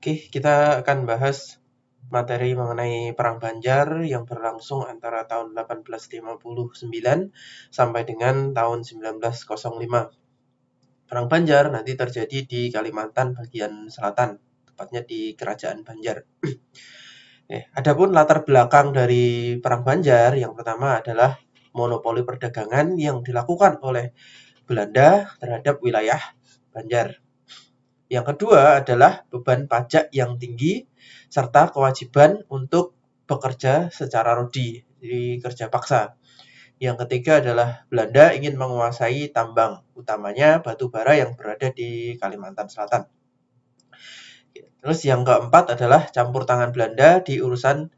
Oke, kita akan bahas materi mengenai Perang Banjar yang berlangsung antara tahun 1859 sampai dengan tahun 1905. Perang Banjar nanti terjadi di Kalimantan bagian selatan, tepatnya di Kerajaan Banjar. Adapun latar belakang dari Perang Banjar, yang pertama adalah monopoli perdagangan yang dilakukan oleh Belanda terhadap wilayah Banjar. Yang kedua adalah beban pajak yang tinggi serta kewajiban untuk bekerja secara rodi, jadi kerja paksa. Yang ketiga adalah Belanda ingin menguasai tambang, utamanya batu bara yang berada di Kalimantan Selatan. Terus yang keempat adalah campur tangan Belanda di urusan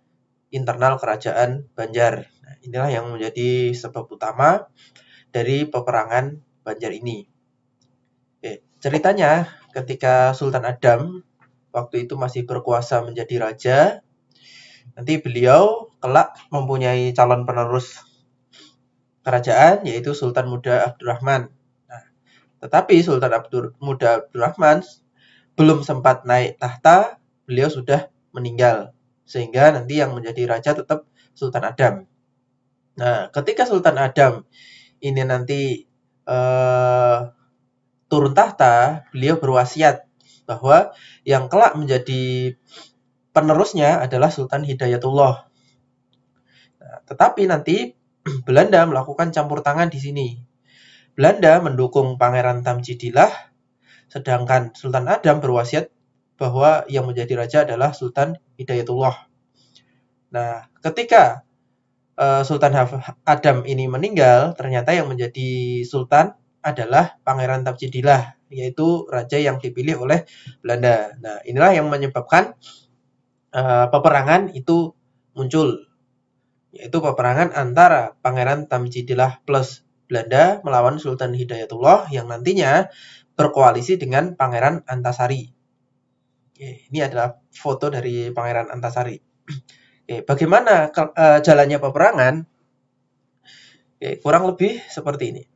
internal kerajaan Banjar. Nah, inilah yang menjadi sebab utama dari peperangan Banjar ini. Ceritanya ketika Sultan Adam waktu itu masih berkuasa menjadi raja, nanti beliau kelak mempunyai calon penerus kerajaan, yaitu Sultan Muda Abdurrahman. Nah, tetapi Sultan Muda Abdurrahman belum sempat naik tahta, beliau sudah meninggal. Sehingga nanti yang menjadi raja tetap Sultan Adam. Nah, ketika Sultan Adam ini nanti turun tahta, beliau berwasiat bahwa yang kelak menjadi penerusnya adalah Sultan Hidayatullah. Nah, tetapi nanti Belanda melakukan campur tangan di sini. Belanda mendukung Pangeran Tamjidillah, sedangkan Sultan Adam berwasiat bahwa yang menjadi raja adalah Sultan Hidayatullah. Nah, ketika Sultan Adam ini meninggal, ternyata yang menjadi sultan adalah Pangeran Tamjidillah, yaitu raja yang dipilih oleh Belanda. Nah, inilah yang menyebabkan peperangan itu muncul, yaitu peperangan antara Pangeran Tamjidillah plus Belanda melawan Sultan Hidayatullah yang nantinya berkoalisi dengan Pangeran Antasari. Ini adalah foto dari Pangeran Antasari. Bagaimana jalannya peperangan? Kurang lebih seperti ini.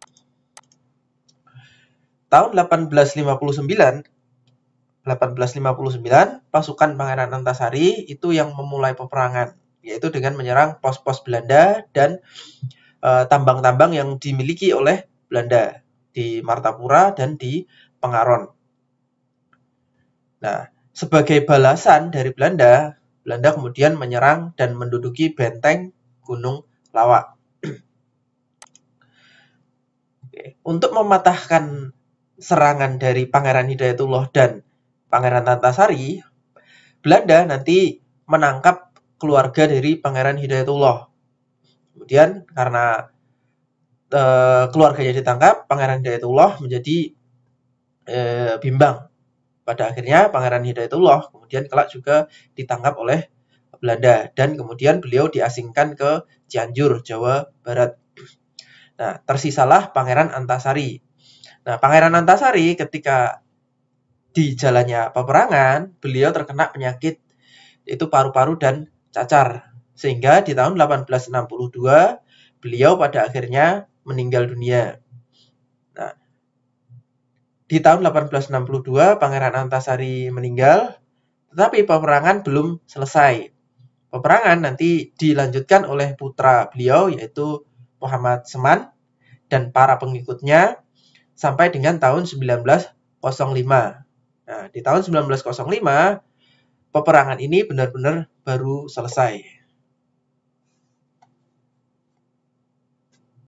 Tahun 1859, pasukan Pangeran Antasari itu yang memulai peperangan, yaitu dengan menyerang pos-pos Belanda dan tambang-tambang yang dimiliki oleh Belanda di Martapura dan di Pengaron. Nah, sebagai balasan dari Belanda kemudian menyerang dan menduduki benteng Gunung Lawak. Untuk mematahkan serangan dari Pangeran Hidayatullah dan Pangeran Antasari, Belanda nanti menangkap keluarga dari Pangeran Hidayatullah. Kemudian karena keluarganya ditangkap, Pangeran Hidayatullah menjadi bimbang. Pada akhirnya Pangeran Hidayatullah kemudian kelak juga ditangkap oleh Belanda dan kemudian beliau diasingkan ke Cianjur, Jawa Barat. Nah, tersisalah Pangeran Antasari. Nah, Pangeran Antasari ketika di jalannya peperangan, beliau terkena penyakit yaitu paru-paru dan cacar. Sehingga di tahun 1862 beliau pada akhirnya meninggal dunia. Nah, di tahun 1862 Pangeran Antasari meninggal, tetapi peperangan belum selesai. Peperangan nanti dilanjutkan oleh putra beliau yaitu Muhammad Seman dan para pengikutnya sampai dengan tahun 1905. Nah, di tahun 1905 peperangan ini benar-benar baru selesai.